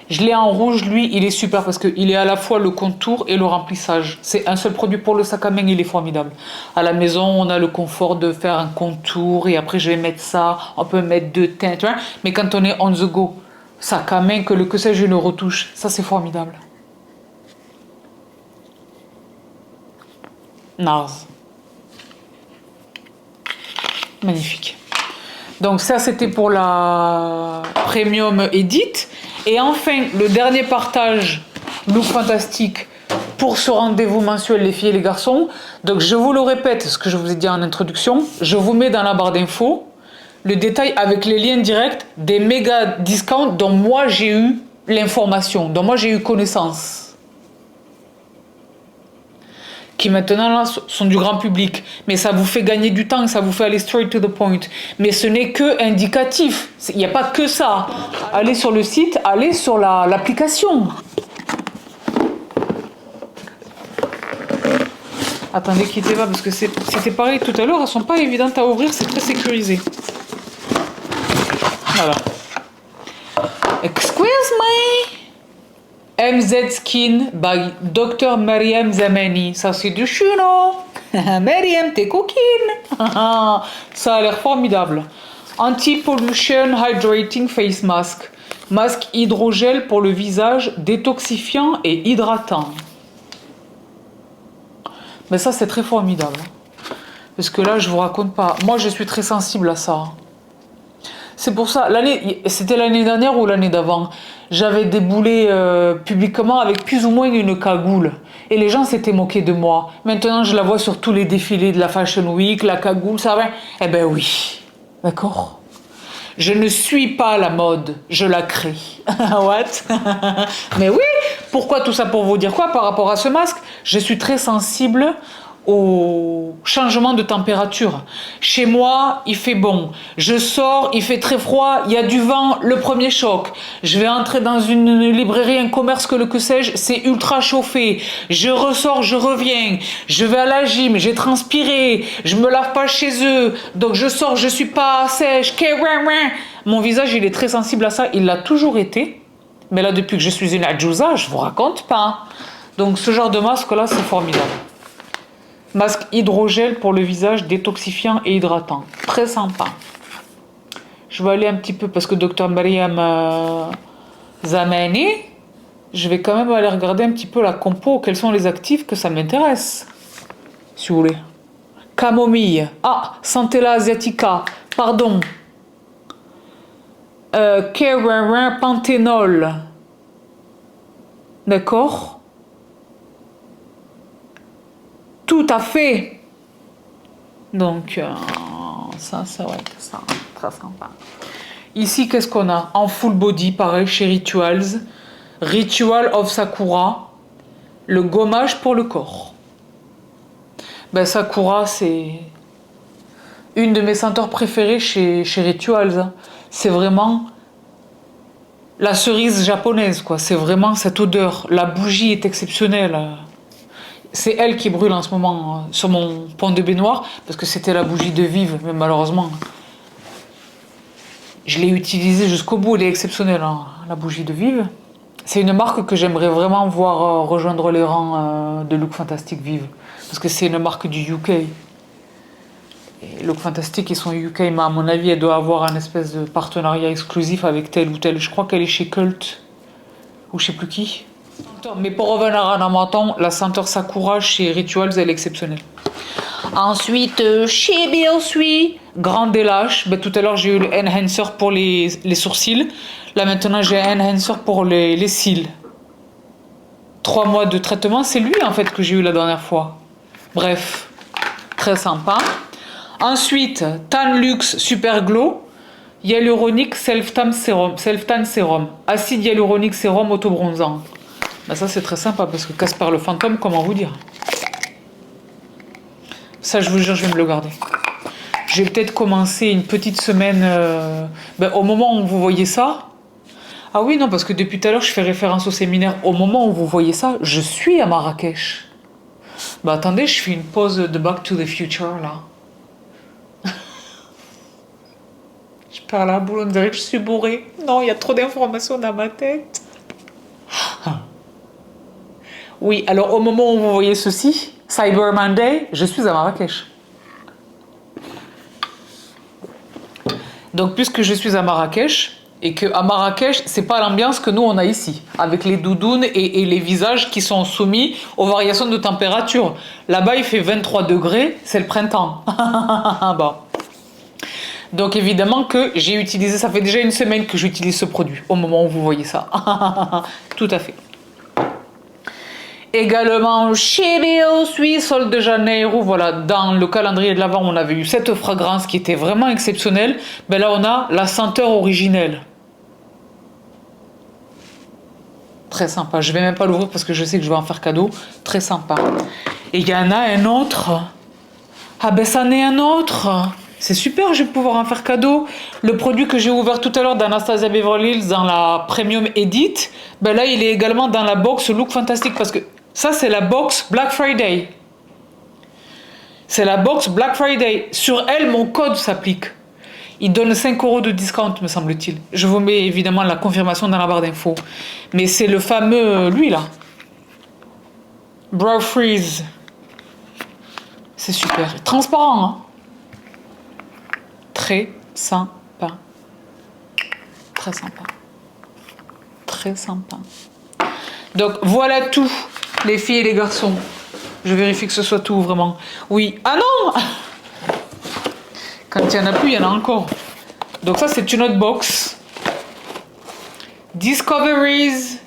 Je l'ai en rouge, lui, il est super parce qu'il est à la fois le contour et le remplissage. C'est un seul produit pour le sac à main, il est formidable. À la maison, on a le confort de faire un contour et après je vais mettre ça, on peut mettre deux teintes, hein. Mais quand on est on the go, sac à main, que sais-je, une retouche, ça c'est formidable. NARS. Magnifique. Donc ça c'était pour la Premium Edit. Et enfin, le dernier partage Look Fantastic pour ce rendez-vous mensuel les filles et les garçons. Donc je vous le répète, ce que je vous ai dit en introduction, je vous mets dans la barre d'infos le détail avec les liens directs des méga discounts dont moi j'ai eu l'information, dont moi j'ai eu connaissance. Qui maintenant là, sont du grand public. Mais ça vous fait gagner du temps, ça vous fait aller straight to the point. Mais ce n'est que indicatif. Il n'y a pas que ça. Allez sur le site, allez sur l'application. Attendez, quittez pas, parce que c'était pareil tout à l'heure, elles ne sont pas évidentes à ouvrir, c'est très sécurisé. Voilà. Excuse me. MZ Skin by Dr. Mariam Zamani. Ça, c'est du chuno. Mariam, t'es coquine. Ça a l'air formidable. Anti-pollution hydrating face mask. Masque hydrogel pour le visage, détoxifiant et hydratant. Mais ça, c'est très formidable. Parce que là, je vous raconte pas. Moi, je suis très sensible à ça. C'est pour ça, c'était l'année dernière ou l'année d'avant, j'avais déboulé publiquement avec plus ou moins une cagoule. Et les gens s'étaient moqués de moi. Maintenant, je la vois sur tous les défilés de la Fashion Week, la cagoule, ça va. Eh ben oui, d'accord. Je ne suis pas la mode, je la crée. What? Mais oui, pourquoi tout ça pour vous dire quoi par rapport à ce masque? Je suis très sensible au changement de température. Chez moi, il fait bon. Je sors, il fait très froid, il y a du vent, le premier choc. Je vais entrer dans une librairie, un commerce, que sais-je, c'est ultra chauffé. Je ressors, je reviens. Je vais à la gym, j'ai transpiré, je me lave pas chez eux, donc je sors, je suis pas sèche. Mon visage, il est très sensible à ça, il l'a toujours été. Mais là, depuis que je suis une adjouza, je vous raconte pas. Donc ce genre de masque-là, c'est formidable. Masque hydrogel pour le visage, détoxifiant et hydratant. Très sympa. Je vais aller un petit peu, parce que Dr. Mariam Zamani, je vais quand même aller regarder un petit peu la compo, quels sont les actifs, que ça m'intéresse. Si vous voulez. Camomille. Ah, Centella asiatica. Pardon. Panthénol. D'accord. Tout à fait. Donc, ça va être ça. Très sympa. Ici, qu'est-ce qu'on a? En full body, pareil, chez Rituals. Ritual of Sakura. Le gommage pour le corps. Ben, Sakura, c'est une de mes senteurs préférées chez Rituals. C'est vraiment la cerise japonaise, quoi. C'est vraiment cette odeur. La bougie est exceptionnelle. C'est elle qui brûle en ce moment sur mon pont de baignoire, parce que c'était la bougie de Vive, mais malheureusement, je l'ai utilisée jusqu'au bout, elle est exceptionnelle, hein, la bougie de Vive. C'est une marque que j'aimerais vraiment voir rejoindre les rangs de Look Fantastic Vive, parce que c'est une marque du UK. Et Look Fantastic, ils sont UK, mais à mon avis, elle doit avoir un espèce de partenariat exclusif avec tel ou tel. Je crois qu'elle est chez Cult, ou je sais plus qui. Mais pour revenir à Namaton, la senteur Sakura chez Rituals, elle est exceptionnelle. Ensuite, chez Biosuit, Grand Délache. Ben, tout à l'heure, j'ai eu le enhancer pour les sourcils. Là, maintenant, j'ai un enhancer pour les cils. 3 mois de traitement, c'est lui, en fait, que j'ai eu la dernière fois. Bref, très sympa. Ensuite, Tan Luxe Super Glow. Hyaluronique Self-Tan Serum. Acide hyaluronique sérum auto-bronzant. Ben ça, c'est très sympa, parce que Casper le fantôme, comment vous dire? Ça, je vous jure, je vais me le garder. Je vais peut-être commencer une petite semaine au moment où vous voyez ça. Ah oui, non, parce que depuis tout à l'heure, je fais référence au séminaire. Au moment où vous voyez ça, je suis à Marrakech. Bah attendez, je fais une pause de Back to the Future, là. Je perds la boule, on dirait que je suis bourrée. Non, il y a trop d'informations dans ma tête. Oui, alors au moment où vous voyez ceci, Cyber Monday, je suis à Marrakech. Donc, puisque je suis à Marrakech, et que à Marrakech, c'est pas l'ambiance que nous on a ici, avec les doudounes et les visages qui sont soumis aux variations de température. Là-bas, il fait 23 degrés, c'est le printemps. Bon. Donc, évidemment que j'ai utilisé, ça fait déjà une semaine que j'utilise ce produit, au moment où vous voyez ça. Tout à fait. Également chez Biosuit, Sol de Janeiro, voilà, dans le calendrier de l'Avent, on avait eu cette fragrance qui était vraiment exceptionnelle. Ben là, on a la senteur originelle. Très sympa. Je vais même pas l'ouvrir parce que je sais que je vais en faire cadeau. Très sympa. Et il y en a un autre. Ah ben, ça en est un autre. C'est super, je vais pouvoir en faire cadeau. Le produit que j'ai ouvert tout à l'heure d'Anastasia Beverly Hills dans la Premium Edit, ben là, il est également dans la box Look Fantastic parce que ça, c'est la box Black Friday. C'est la box Black Friday. Sur elle, mon code s'applique. Il donne 5 € de discount, me semble-t-il. Je vous mets évidemment la confirmation dans la barre d'infos. Mais c'est le fameux, lui là. Brow Freeze. C'est super. Transparent, hein. Très sympa. Très sympa. Très sympa. Donc voilà tout, les filles et les garçons. Je vérifie que ce soit tout vraiment. Oui. Ah non! Quand il n'y en a plus, il y en a encore. Donc ça, c'est une autre box. Discoveries.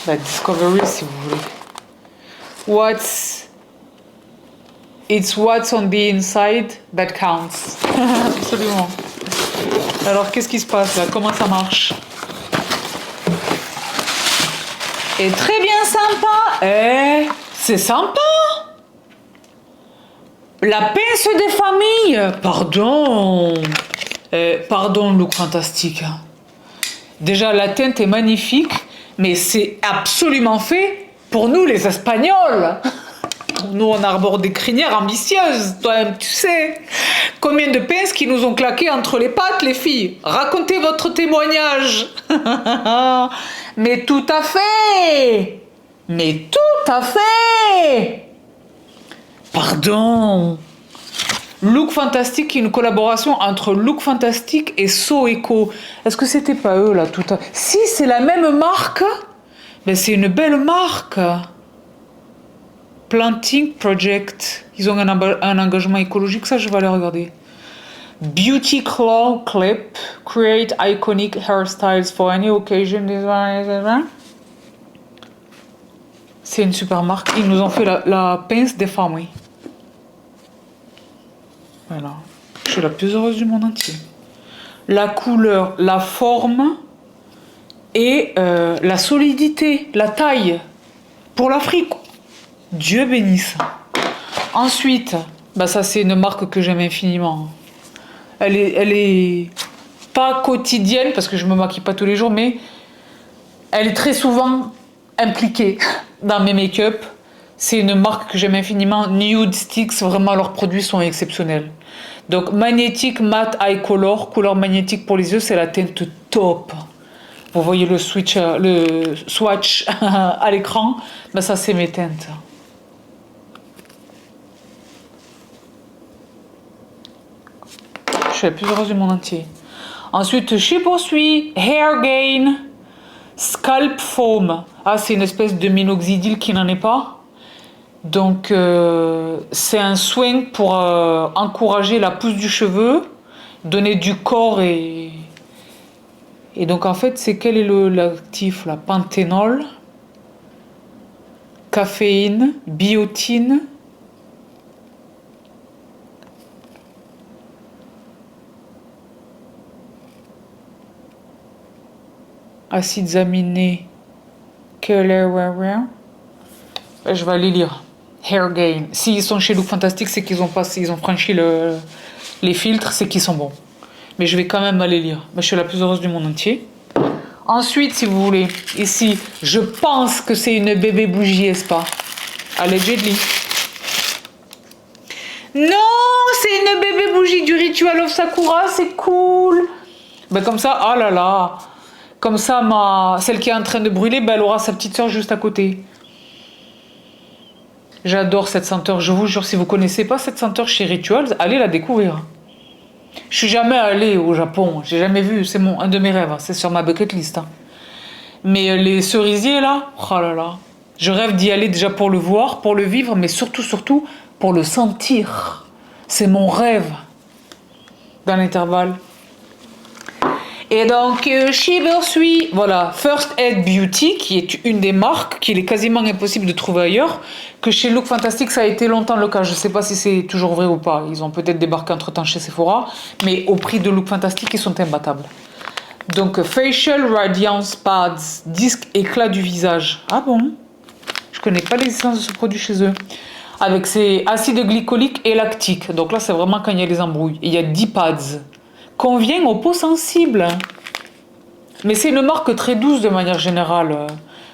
Bah, Discoveries, si vous voulez. It's what's on the inside that counts. Absolument. Alors, qu'est-ce qui se passe là? Comment ça marche? Et très bien sympa. C'est sympa. La pince des familles. Pardon. Pardon, Look Fantastique. Déjà, la teinte est magnifique, mais c'est absolument fait pour nous, les Espagnols. Nous, on arbore des crinières ambitieuses, toi-même, tu sais. Combien de pinces qui nous ont claqué entre les pattes, les filles? Racontez votre témoignage. Mais tout à fait. Mais tout à fait. Pardon. Look Fantastic, une collaboration entre Look Fantastic et So Eco. Est-ce que c'était pas eux, là, tout à... Si, c'est la même marque. Ben, c'est une belle marque. Planting Project. Ils ont un engagement écologique, ça je vais aller regarder. Beauty Claw Clip. Create iconic hairstyles for any occasion. C'est une super marque. Ils nous ont fait la pince des femmes, oui. Voilà. Je suis la plus heureuse du monde entier. La couleur, la forme et la solidité, la taille. Pour l'Afrique. Dieu bénisse. Ensuite, bah ça c'est une marque que j'aime infiniment. Elle est pas quotidienne parce que je me maquille pas tous les jours, mais elle est très souvent impliquée dans mes make-up. C'est une marque que j'aime infiniment, Nude Sticks, vraiment leurs produits sont exceptionnels. Donc Magnetic Matte Eye Color, couleur magnétique pour les yeux, c'est la teinte top. Vous voyez le swatch à l'écran, ben ça c'est mes teintes. Je suis la plus heureuse du monde entier. Ensuite, je poursuis Hair Gain Scalp Foam. Ah, c'est une espèce de minoxidil qui n'en est pas. Donc, c'est un soin pour encourager la pousse du cheveu, donner du corps et donc, en fait, c'est quel est l'actif là? Panthénol, caféine, biotine. Acides aminés. Je vais aller lire. Hair Gain. S'ils sont chez Look Fantastic, c'est qu'ils ont passé, ils ont franchi les filtres, c'est qu'ils sont bons. Mais je vais quand même aller lire. Je suis la plus heureuse du monde entier. Ensuite, si vous voulez, ici, je pense que c'est une bébé bougie, n'est-ce pas? Allegedly. Non, c'est une bébé bougie du Ritual of Sakura, c'est cool. Ben comme ça, ah là là. Comme ça, celle qui est en train de brûler, ben, elle aura sa petite soeur juste à côté. J'adore cette senteur. Je vous jure, si vous ne connaissez pas cette senteur chez Rituals, allez la découvrir. Je suis jamais allée au Japon. J'ai jamais vu. C'est un de mes rêves. C'est sur ma bucket list. Hein. Mais les cerisiers, là, oh là là. Je rêve d'y aller déjà pour le voir, pour le vivre, mais surtout, pour le sentir. C'est mon rêve. Dans l'intervalle. Et donc, je suis, voilà, First Aid Beauty, qui est une des marques qu'il est quasiment impossible de trouver ailleurs, que chez Look Fantastic, ça a été longtemps le cas. Je ne sais pas si c'est toujours vrai ou pas. Ils ont peut-être débarqué entre-temps chez Sephora, mais au prix de Look Fantastic, ils sont imbattables. Donc, Facial Radiance Pads, disque éclat du visage. Ah bon? Je connais pas l'existence de ce produit chez eux. Avec ses acides glycoliques et lactiques. Donc là, c'est vraiment quand il y a les embrouilles. Il y a 10 pads. Convient aux peaux sensibles. Mais c'est une marque très douce de manière générale.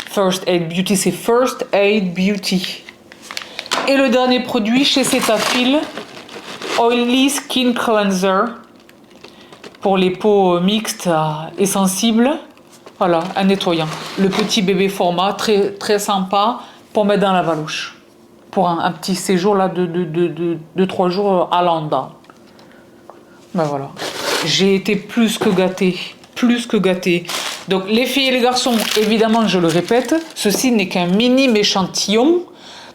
First Aid Beauty, c'est First Aid Beauty. Et le dernier produit chez Cetaphil, Oily Skin Cleanser. Pour les peaux mixtes et sensibles. Voilà, un nettoyant. Le petit bébé format, très, très sympa pour mettre dans la valouche. Pour un petit séjour là de 3 jours à Landa. Ben voilà. J'ai été plus que gâtée. Donc les filles et les garçons, évidemment, je le répète, ceci n'est qu'un minime échantillon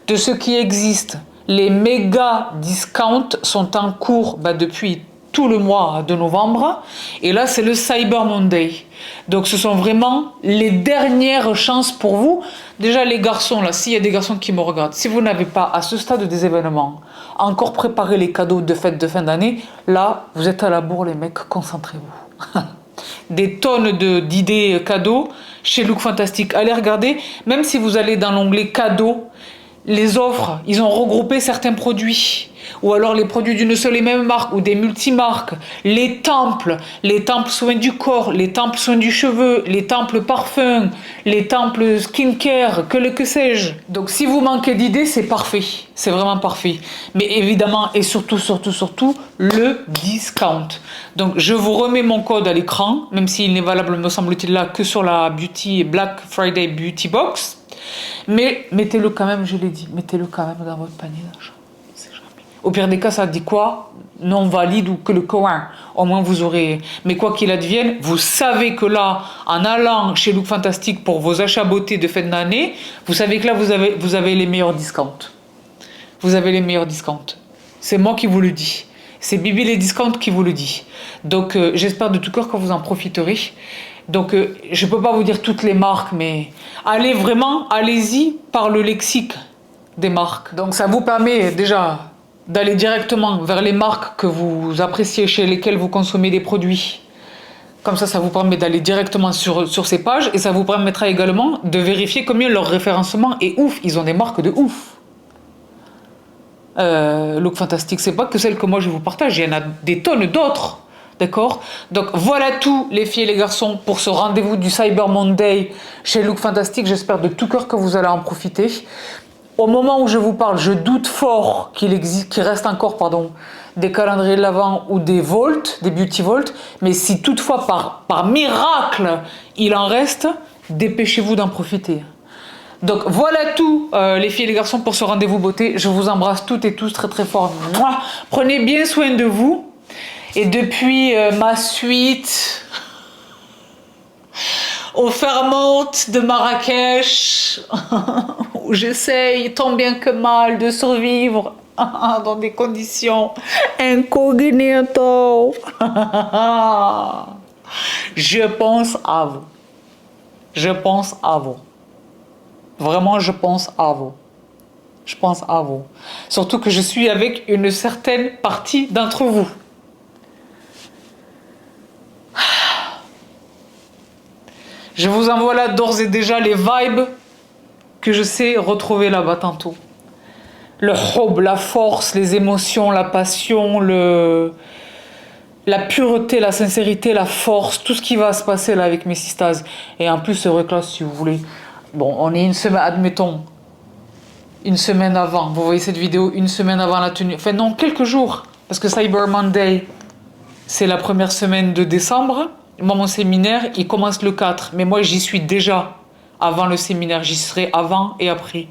de ce qui existe. Les méga discounts sont en cours depuis tout le mois de novembre. Et là, c'est le Cyber Monday. Donc ce sont vraiment les dernières chances pour vous. Déjà les garçons, là, s'il y a des garçons qui me regardent, si vous n'avez pas à ce stade des événements encore préparé les cadeaux de fête de fin d'année, là, vous êtes à la bourre les mecs, concentrez-vous. Des tonnes d'idées cadeaux chez Look Fantastic. Allez regarder, même si vous allez dans l'onglet cadeaux, les offres, ils ont regroupé certains produits. Ou alors les produits d'une seule et même marque ou des multimarques, les temples soins du corps, les temples soins du cheveu, les temples parfums, les temples skincare, que sais-je. Donc si vous manquez d'idées, c'est parfait, c'est vraiment parfait. Mais évidemment et surtout, le discount. Donc je vous remets mon code à l'écran, même s'il n'est valable, me semble-t-il, là que sur la Black Friday Beauty Box. Mais mettez-le quand même, je l'ai dit, mettez-le quand même dans votre panier d'achat. Au pire des cas, ça dit quoi? Non valide ou que le coin. Au moins, vous aurez... Mais quoi qu'il advienne, vous savez que là, en allant chez Look Fantastic pour vos achats beauté de fin d'année, vous savez que là, vous avez les meilleurs discounts. Vous avez les meilleurs discounts. C'est moi qui vous le dis. C'est Bibi les discounts qui vous le dit. Donc, j'espère de tout cœur que vous en profiterez. Donc, je ne peux pas vous dire toutes les marques, mais allez-y par le lexique des marques. Donc, ça vous permet déjà d'aller directement vers les marques que vous appréciez, chez lesquelles vous consommez des produits. Comme ça vous permet d'aller directement sur ces pages et ça vous permettra également de vérifier combien leur référencement est ouf. Ils ont des marques de ouf. Look Fantastic, c'est pas que celle que moi je vous partage, il y en a des tonnes d'autres. D'accord? Donc voilà tout les filles et les garçons pour ce rendez-vous du Cyber Monday chez Look Fantastic. J'espère de tout cœur que vous allez en profiter. Au moment où je vous parle, je doute fort qu'il reste encore des calendriers de l'Avent ou des Vault, des Beauty Vault. Mais si toutefois par miracle il en reste, dépêchez-vous d'en profiter. Donc voilà tout les filles et les garçons pour ce rendez-vous beauté. Je vous embrasse toutes et tous très très fort. Mouah. Prenez bien soin de vous. Et depuis ma suite aux fermentes de Marrakech, où j'essaye tant bien que mal de survivre dans des conditions incognito, je pense à vous. Je pense à vous. Vraiment, je pense à vous. Je pense à vous. Surtout que je suis avec une certaine partie d'entre vous. Je vous envoie là d'ores et déjà les vibes que je sais retrouver là-bas tantôt. Le hub, la force, les émotions, la passion, la pureté, la sincérité, la force, tout ce qui va se passer là avec mes sistas. Et en plus, c'est vrai que là, si vous voulez, bon, on est une semaine, admettons, une semaine avant, vous voyez cette vidéo, une semaine avant la tenue, enfin non, quelques jours, parce que Cyber Monday, c'est la première semaine de décembre. Moi, mon séminaire, il commence le 4. Mais moi, j'y suis déjà avant le séminaire. J'y serai avant et après.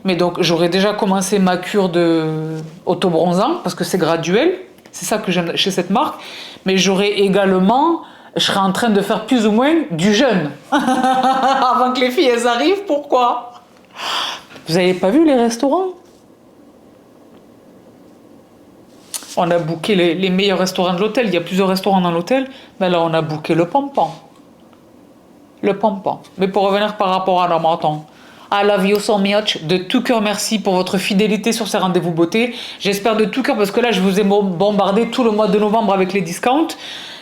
Mais donc, j'aurais déjà commencé ma cure de auto-bronzant, parce que c'est graduel. C'est ça que j'aime chez cette marque. Mais j'aurais également... Je serai en train de faire plus ou moins du jeûne. Avant que les filles, elles arrivent. Pourquoi? Vous n'avez pas vu les restaurants? On a booké les meilleurs restaurants de l'hôtel. Il y a plusieurs restaurants dans l'hôtel. Mais là, on a booké le pampan. Le pampan. Mais pour revenir par rapport à Ramadan, I love you so much. De tout cœur, merci pour votre fidélité sur ces rendez-vous beauté. J'espère de tout cœur, parce que là, je vous ai bombardé tout le mois de novembre avec les discounts.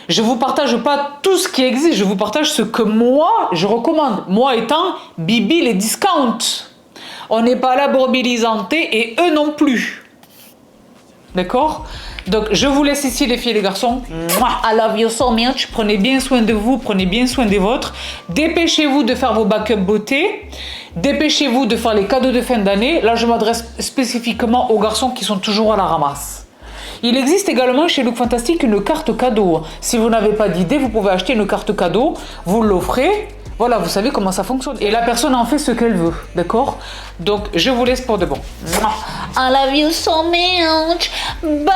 Je vous partage pas tout ce qui existe. Je vous partage ce que moi, je recommande. Moi étant Bibi les discounts. On n'est pas là pour bilisanter et eux non plus. D'accord? Donc, je vous laisse ici, les filles et les garçons. I love you so much. Prenez bien soin de vous, prenez bien soin des vôtres. Dépêchez-vous de faire vos backups beauté. Dépêchez-vous de faire les cadeaux de fin d'année. Là, je m'adresse spécifiquement aux garçons qui sont toujours à la ramasse. Il existe également chez Look Fantastic une carte cadeau. Si vous n'avez pas d'idée, vous pouvez acheter une carte cadeau. Vous l'offrez. Voilà, vous savez comment ça fonctionne. Et la personne en fait ce qu'elle veut, d'accord? Donc, je vous laisse pour de bon. I love you so much. Bye.